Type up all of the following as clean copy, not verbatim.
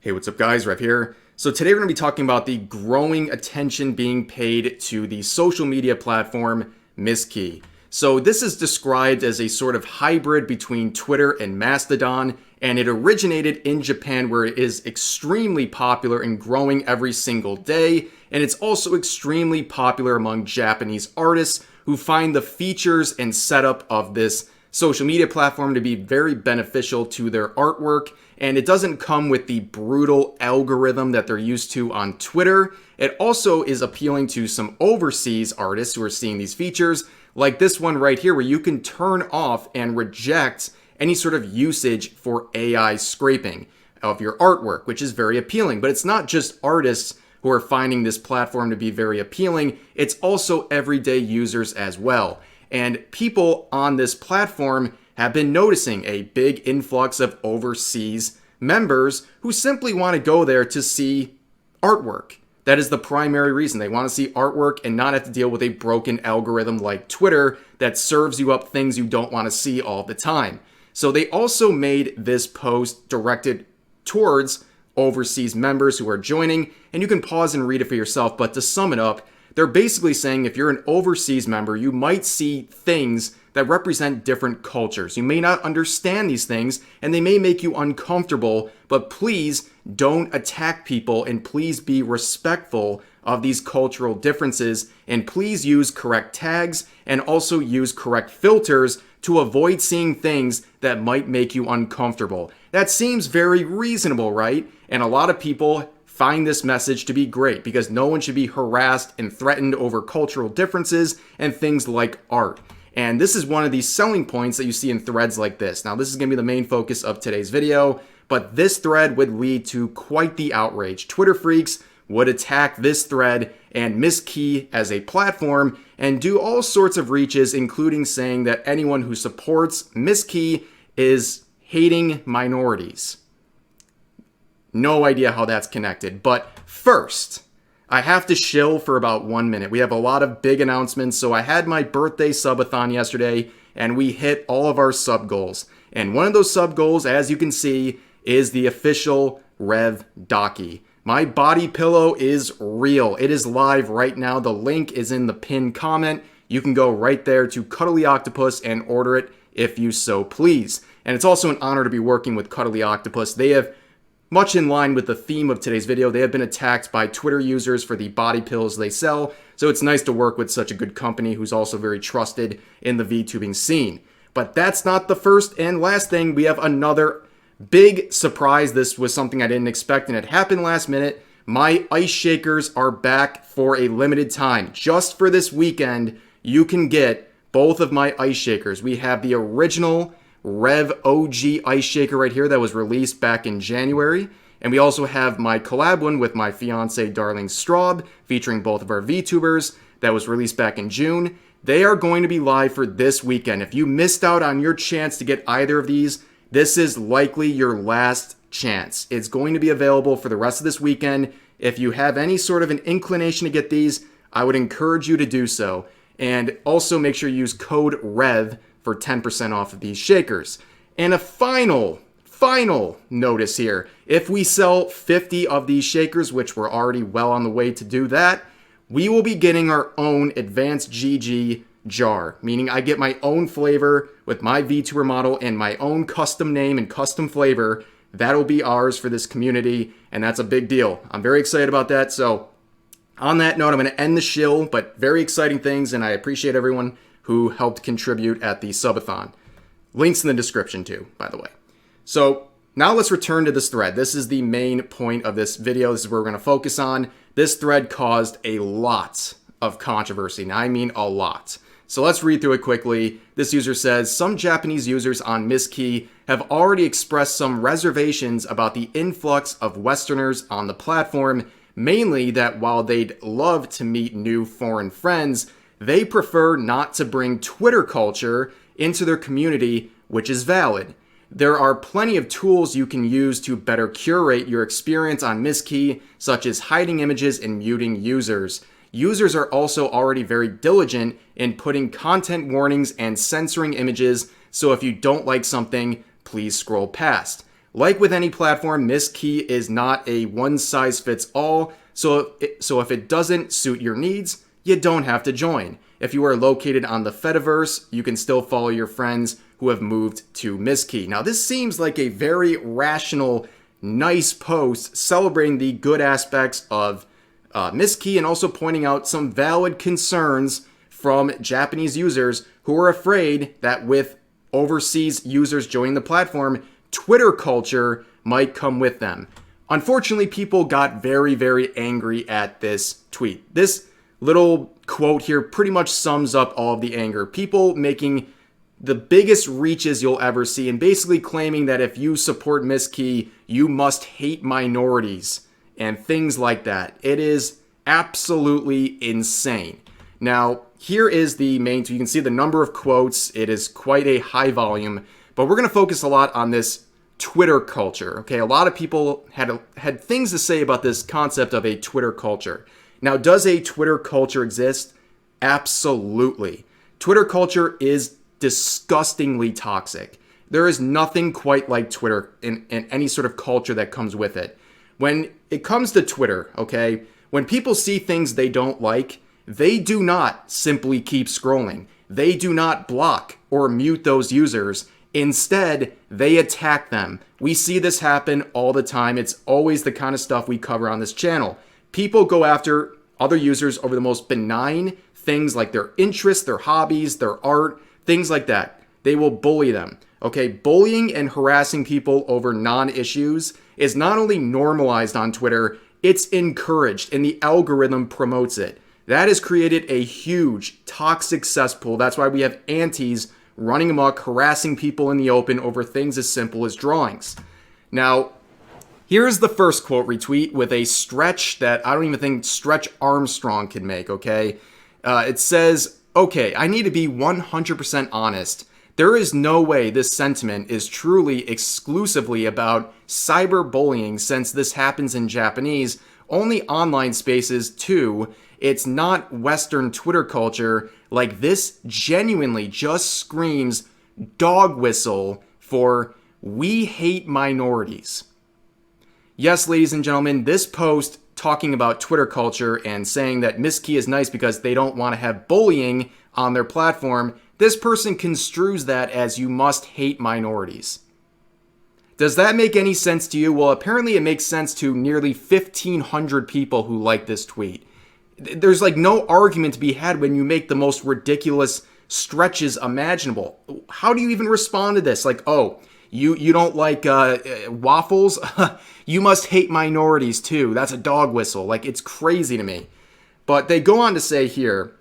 Hey, what's up guys, Rev here. So today we're going to be talking about the growing attention being paid to the social media platform Misskey. So this is described as a sort of hybrid between Twitter and Mastodon, and it originated in Japan where it is extremely popular and growing every single day, and it's also extremely popular among Japanese artists who find the features and setup of this social media platform to be very beneficial to their artwork, and it doesn't come with the brutal algorithm that they're used to on Twitter. It also is appealing to some overseas artists who are seeing these features, like this one right here, where you can turn off and reject any sort of usage for AI scraping of your artwork, which is very appealing. But it's not just artists who are finding this platform to be very appealing, it's also everyday users as well. And people on this platform have been noticing a big influx of overseas members who simply want to go there to see artwork. That is the primary reason. They want to see artwork and not have to deal with a broken algorithm like Twitter that serves you up things you don't want to see all the time. So they also made this post directed towards overseas members who are joining, and you can pause and read it for yourself, but to sum it up, they're basically saying if you're an overseas member, you might see things that represent different cultures. You may not understand these things, and they may make you uncomfortable, but please don't attack people, and please be respectful of these cultural differences, and please use correct tags, and also use correct filters to avoid seeing things that might make you uncomfortable. That seems very reasonable, right? And a lot of people find this message to be great because no one should be harassed and threatened over cultural differences and things like art. And this is one of these selling points that you see in threads like this. Now, this is going to be the main focus of today's video, but this thread would lead to quite the outrage. Twitter freaks would attack this thread and Misskey as a platform and do all sorts of reaches, including saying that anyone who supports Misskey is hating minorities. No idea how that's connected, but first, I have to shill for about 1 minute. We have a lot of big announcements, so I had my birthday subathon yesterday, and we hit all of our sub goals. And one of those sub goals, as you can see, is the official Rev DAKI. My body pillow is real. It is live right now. The link is in the pinned comment. You can go right there to Cuddly Octopus and order it if you so please. And it's also an honor to be working with Cuddly Octopus. They have, much in line with the theme of today's video, they have been attacked by Twitter users for the body pills they sell, so it's nice to work with such a good company who's also very trusted in the VTubing scene. But that's not the first and last thing. We have another big surprise. This was something I didn't expect, and it happened last minute. My ice shakers are back for a limited time. Just for this weekend, you can get both of my ice shakers. We have the original Rev OG ice shaker right here that was released back in January. And we also have my collab one with my fiance, Darling Straub, featuring both of our VTubers that was released back in June. They are going to be live for this weekend. If you missed out on your chance to get either of these, this is likely your last chance. It's going to be available for the rest of this weekend. If you have any sort of an inclination to get these, I would encourage you to do so. And also make sure you use code REV for 10% off of these shakers. And a final notice here. If we sell 50 of these shakers, which we're already well on the way to do that, we will be getting our own Advanced GG jar, meaning I get my own flavor with my VTuber model and my own custom name and custom flavor. That'll be ours for this community, and that's a big deal. I'm very excited about that. So on that note, I'm going to end the shill, but very exciting things, and I appreciate everyone who helped contribute at the subathon. Links in the description too, by the way. So now let's return to this thread. This is the main point of this video. This is where we're going to focus on. This thread caused a lot of controversy. Now, I mean a lot. So let's read through it quickly. This user says, some Japanese users on Misskey have already expressed some reservations about the influx of Westerners on the platform, mainly that while they'd love to meet new foreign friends, they prefer not to bring Twitter culture into their community, which is valid. There are plenty of tools you can use to better curate your experience on Misskey, such as hiding images and muting users. Users are also already very diligent in putting content warnings and censoring images, so if you don't like something, please scroll past. Like with any platform, Misskey is not a one-size-fits-all, so if it doesn't suit your needs, you don't have to join. If you are located on the Fediverse, you can still follow your friends who have moved to Misskey. Now, this seems like a very rational, nice post celebrating the good aspects of Misskey and also pointing out some valid concerns from Japanese users who are afraid that with overseas users joining the platform, Twitter culture might come with them. Unfortunately, people got very, very angry at this tweet. This little quote here pretty much sums up all of the anger. People making the biggest reaches you'll ever see and basically claiming that if you support Misskey, you must hate minorities and things like that. It is absolutely insane. Now, here is the main, you can see the number of quotes. It is quite a high volume, but we're going to focus a lot on this Twitter culture. Okay, a lot of people had things to say about this concept of a Twitter culture. Now, does a Twitter culture exist? Absolutely. Twitter culture is disgustingly toxic. There is nothing quite like Twitter in any sort of culture that comes with it. When it comes to Twitter, okay, when people see things they don't like, they do not simply keep scrolling. They do not block or mute those users. Instead, they attack them. We see this happen all the time. It's always the kind of stuff we cover on this channel. People go after other users over the most benign things like their interests, their hobbies, their art, things like that. They will bully them. Okay, bullying and harassing people over non-issues is not only normalized on Twitter, it's encouraged and the algorithm promotes it. That has created a huge toxic cesspool. That's why we have antis running amok, harassing people in the open over things as simple as drawings. Now, here's the first quote retweet with a stretch that I don't even think Stretch Armstrong can make, okay? It says, okay, I need to be 100% honest. There is no way this sentiment is truly exclusively about cyberbullying since this happens in Japanese, only online spaces too. It's not Western Twitter culture. Like, this genuinely just screams dog whistle for we hate minorities. Yes, ladies and gentlemen, this post talking about Twitter culture and saying that Misskey is nice because they don't want to have bullying on their platform, this person construes that as you must hate minorities. Does that make any sense to you? Well, apparently it makes sense to nearly 1,500 people who like this tweet. There's like no argument to be had when you make the most ridiculous stretches imaginable. How do you even respond to this? Like, oh, you don't like waffles? You must hate minorities too. That's a dog whistle. Like, it's crazy to me. But they go on to say here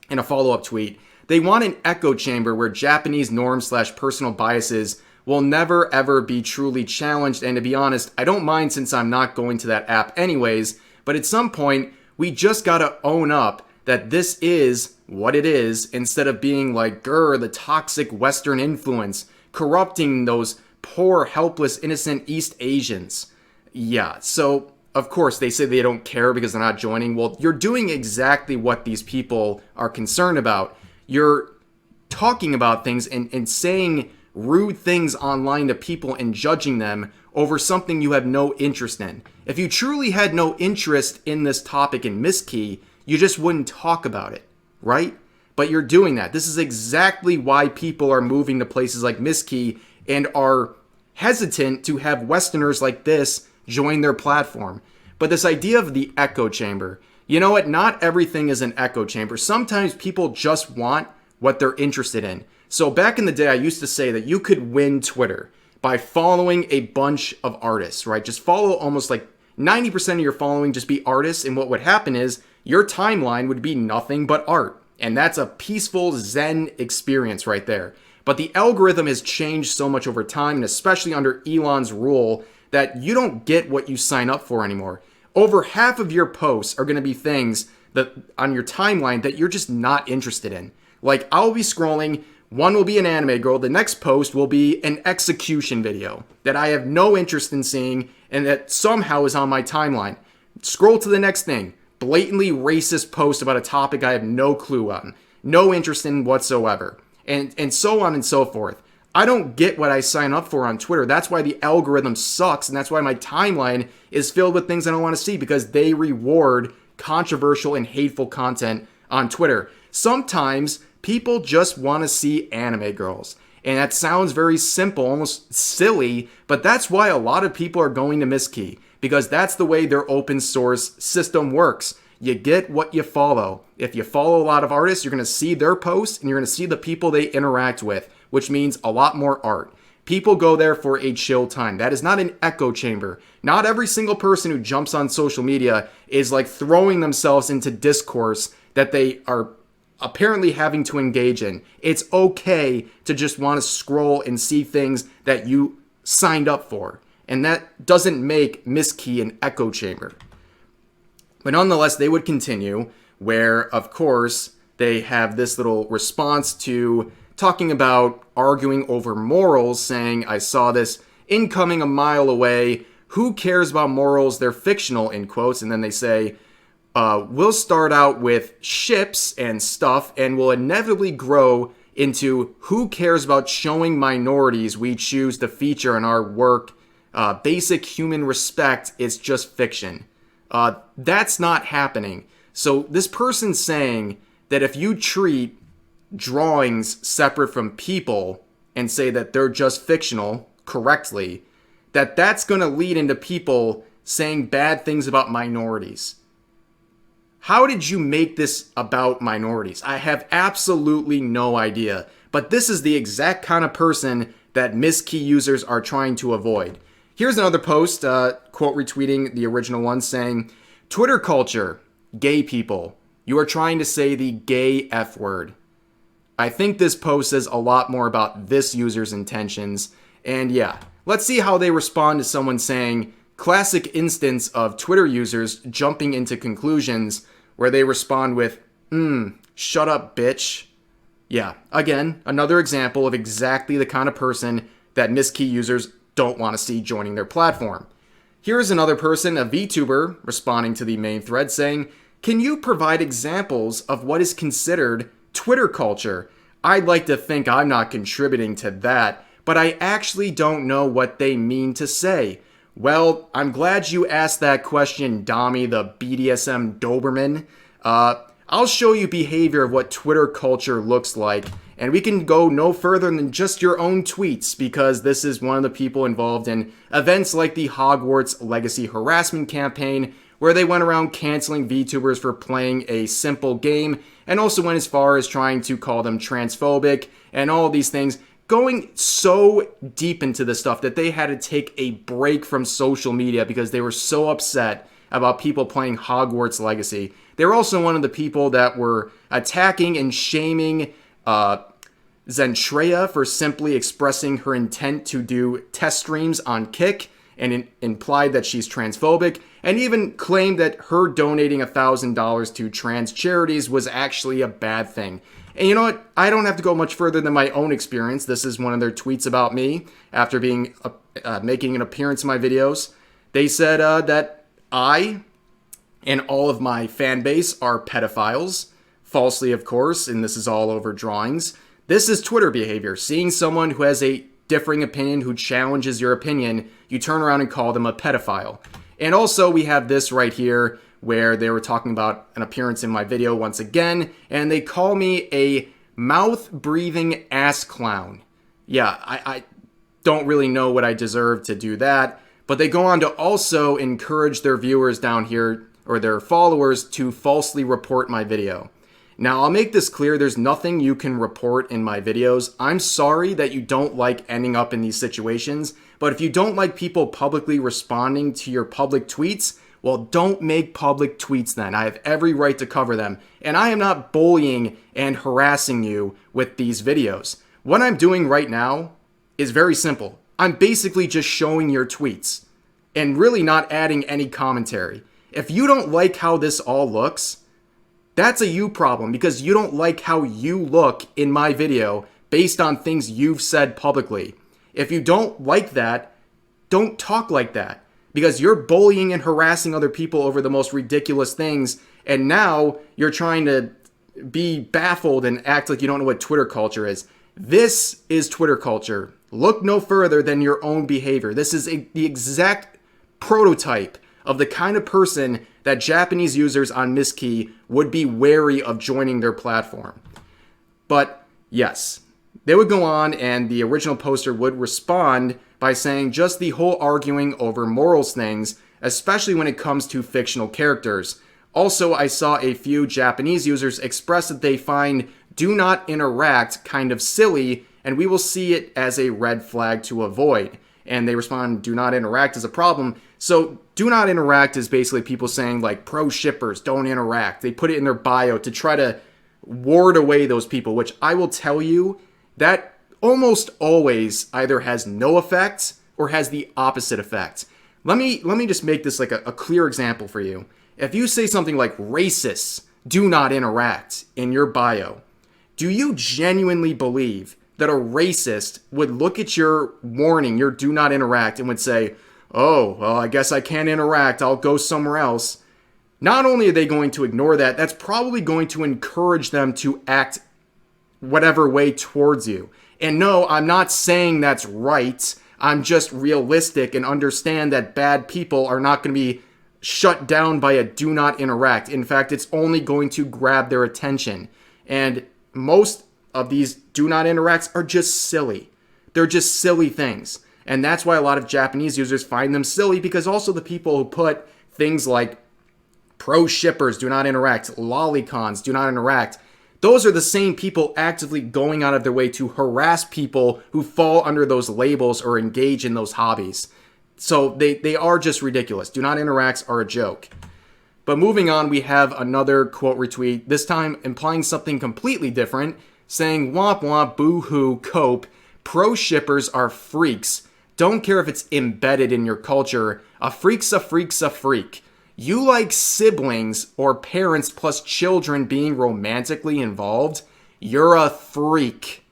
in a follow-up tweet, they want an echo chamber where Japanese norms/personal biases will never ever be truly challenged. And to be honest, I don't mind since I'm not going to that app anyways. But at some point, we just gotta own up that this is what it is instead of being like, grr, the toxic Western influence, corrupting those poor, helpless, innocent East Asians. Yeah, so of course they say they don't care because they're not joining. Well, you're doing exactly what these people are concerned about. You're talking about things and saying rude things online to people and judging them over something you have no interest in. If you truly had no interest in this topic in Misskey, you just wouldn't talk about it, right? But you're doing that. This is exactly why people are moving to places like Misskey and are hesitant to have Westerners like this join their platform. But this idea of the echo chamber, you know what? Not everything is an echo chamber. Sometimes people just want what they're interested in. So back in the day, I used to say that you could win Twitter by following a bunch of artists, right? Just follow almost like 90% of your following, just be artists. And what would happen is your timeline would be nothing but art. And that's a peaceful Zen experience right there. But the algorithm has changed so much over time, and especially under Elon's rule, that you don't get what you sign up for anymore. Over half of your posts are going to be things that on your timeline that you're just not interested in. Like, I'll be scrolling, one will be an anime girl, the next post will be an execution video that I have no interest in seeing and that somehow is on my timeline. Scroll to the next thing, blatantly racist post about a topic I have no clue on, no interest in whatsoever, and so on and so forth. I don't get what I sign up for on Twitter. That's why the algorithm sucks, and that's why my timeline is filled with things I don't want to see, because they reward controversial and hateful content on Twitter. Sometimes people just want to see anime girls. And that sounds very simple, almost silly, but that's why a lot of people are going to Misskey, because that's the way their open source system works. You get what you follow. If you follow a lot of artists, you're going to see their posts and you're going to see the people they interact with, which means a lot more art. People go there for a chill time. That is not an echo chamber. Not every single person who jumps on social media is like throwing themselves into discourse that they are apparently having to engage in. It's okay to just want to scroll and see things that you signed up for. And that doesn't make Misskey an echo chamber. But nonetheless, they would continue where, of course, they have this little response to talking about arguing over morals, saying, I saw this incoming a mile away. Who cares about morals? They're fictional, in quotes. And then they say, we'll start out with ships and stuff and will inevitably grow into who cares about showing minorities we choose to feature in our work. Basic human respect is just fiction. That's not happening. So this person's saying that if you treat drawings separate from people and say that they're just fictional correctly, that's going to lead into people saying bad things about minorities. How did you make this about minorities? I have absolutely no idea. But this is the exact kind of person that Misskey users are trying to avoid. Here's another post, quote retweeting the original one, saying, Twitter culture, gay people, you are trying to say the gay F word. I think this post says a lot more about this user's intentions. And yeah, let's see how they respond to someone saying, classic instance of Twitter users jumping into conclusions where they respond with, shut up, bitch. Yeah, again, another example of exactly the kind of person that Misskey users don't want to see joining their platform. Here's another person, a VTuber, responding to the main thread saying, can you provide examples of what is considered Twitter culture? I'd like to think I'm not contributing to that, but I actually don't know what they mean to say. Well, I'm glad you asked that question, Dami, the BDSM Doberman. I'll show you behavior of what Twitter culture looks like, and we can go no further than just your own tweets, because this is one of the people involved in events like the Hogwarts Legacy Harassment Campaign, where they went around canceling VTubers for playing a simple game, and also went as far as trying to call them transphobic, and all these things, going so deep into this stuff that they had to take a break from social media because they were so upset about people playing Hogwarts Legacy. They were also one of the people that were attacking and shaming Zentreya for simply expressing her intent to do test streams on Kick, and implied that she's transphobic, and even claimed that her donating $1,000 to trans charities was actually a bad thing. And you know what? I don't have to go much further than my own experience. This is one of their tweets about me after being making an appearance in my videos. They said that I and all of my fan base are pedophiles. Falsely, of course, and this is all over drawings. This is Twitter behavior. Seeing someone who has a differing opinion, who challenges your opinion, you turn around and call them a pedophile. And also, we have this right here, where they were talking about an appearance in my video once again, and they call me a mouth-breathing ass clown. Yeah, I don't really know what I deserve to do that, but they go on to also encourage their viewers down here, or their followers, to falsely report my video. Now, I'll make this clear, there's nothing you can report in my videos. I'm sorry that you don't like ending up in these situations, but if you don't like people publicly responding to your public tweets, well, don't make public tweets then. I have every right to cover them. And I am not bullying and harassing you with these videos. What I'm doing right now is very simple. I'm basically just showing your tweets and really not adding any commentary. If you don't like how this all looks, that's a you problem, because you don't like how you look in my video based on things you've said publicly. If you don't like that, don't talk like that, because you're bullying and harassing other people over the most ridiculous things, and now you're trying to be baffled and act like you don't know what Twitter culture is. This is Twitter culture. Look no further than your own behavior. This is the exact prototype of the kind of person that Japanese users on Misskey would be wary of joining their platform. But yes, they would go on and the original poster would respond by saying just the whole arguing over morals things, especially when it comes to fictional characters. Also, I saw a few Japanese users express that they find do not interact kind of silly, and we will see it as a red flag to avoid. And they respond, do not interact is a problem. So do not interact is basically people saying like pro shippers don't interact. They put it in their bio to try to ward away those people, which I will tell you that almost always either has no effect or has the opposite effect. Let me just make this like a clear example for you. If you say something like racists do not interact in your bio, do you genuinely believe that a racist would look at your warning, your do not interact, and would say, oh, well, I guess I can't interact, I'll go somewhere else? Not only are they going to ignore that, that's probably going to encourage them to act whatever way towards you. And no, I'm not saying that's right. I'm just realistic and understand that bad people are not going to be shut down by a do not interact. In fact, it's only going to grab their attention. And most of these do not interacts are just silly. They're just silly things. And that's why a lot of Japanese users find them silly, because also the people who put things like pro shippers do not interact, lolicons do not interact, those are the same people actively going out of their way to harass people who fall under those labels or engage in those hobbies. So they are just ridiculous. Do not interacts are a joke. But moving on, we have another quote retweet, this time implying something completely different, saying, womp womp, boo-hoo, cope, pro shippers are freaks. Don't care if it's embedded in your culture. A freak's a freak's a freak. You like siblings or parents plus children being romantically involved? You're a freak.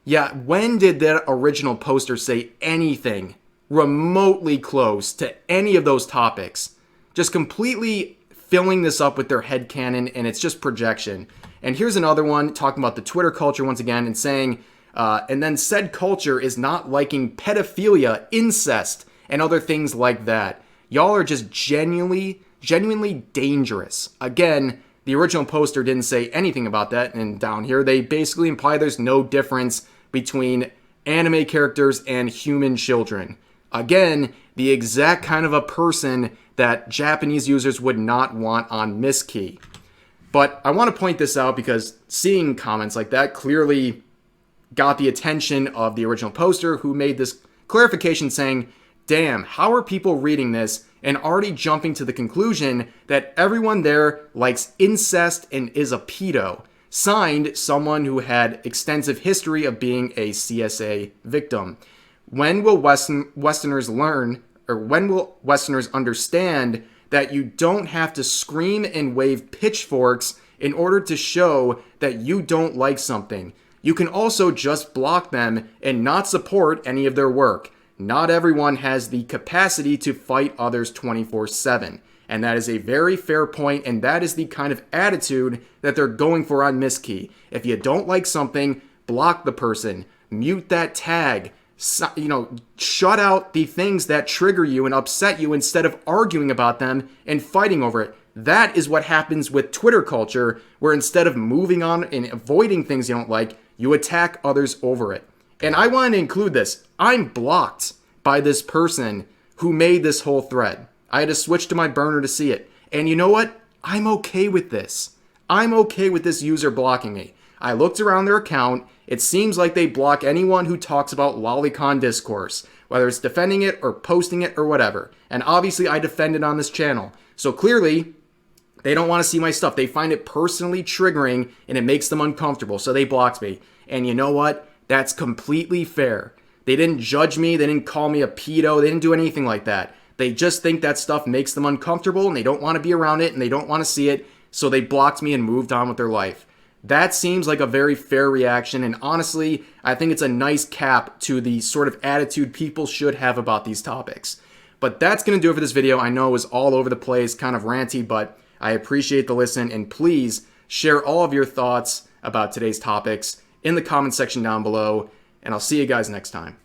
Yeah, when did that original poster say anything remotely close to any of those topics? Just completely filling this up with their headcanon, and it's just projection. And here's another one talking about the Twitter culture once again and saying, and then said culture is not liking pedophilia, incest, and other things like that. Y'all are just genuinely dangerous. Again, the original poster didn't say anything about that, and down here they basically imply there's no difference between anime characters and human children. Again, the exact kind of a person that Japanese users would not want on Misskey. But I want to point this out because seeing comments like that clearly got the attention of the original poster, who made this clarification saying, damn, how are people reading this and already jumping to the conclusion that everyone there likes incest and is a pedo? Signed, someone who had extensive history of being a CSA victim. When will Westerners learn, or when will Westerners understand that you don't have to scream and wave pitchforks in order to show that you don't like something? You can also just block them and not support any of their work. Not everyone has the capacity to fight others 24/7. And that is a very fair point, and that is the kind of attitude that they're going for on Misskey. If you don't like something, block the person, mute that tag, shut out the things that trigger you and upset you instead of arguing about them and fighting over it. That is what happens with Twitter culture, where instead of moving on and avoiding things you don't like, you attack others over it. And I want to include this. I'm blocked by this person who made this whole thread. I had to switch to my burner to see it. And you know what? I'm okay with this. I'm okay with this user blocking me. I looked around their account. It seems like they block anyone who talks about lolicon discourse, whether it's defending it or posting it or whatever. And obviously I defend it on this channel. So clearly, they don't want to see my stuff. They find it personally triggering and it makes them uncomfortable. So they blocked me. And you know what? That's completely fair. They didn't judge me. They didn't call me a pedo. They didn't do anything like that. They just think that stuff makes them uncomfortable and they don't want to be around it and they don't want to see it. So they blocked me and moved on with their life. That seems like a very fair reaction, and honestly, I think it's a nice cap to the sort of attitude people should have about these topics. But that's going to do it for this video. I know it was all over the place, kind of ranty, but I appreciate the listen, and please share all of your thoughts about today's topics in the comment section down below, and I'll see you guys next time.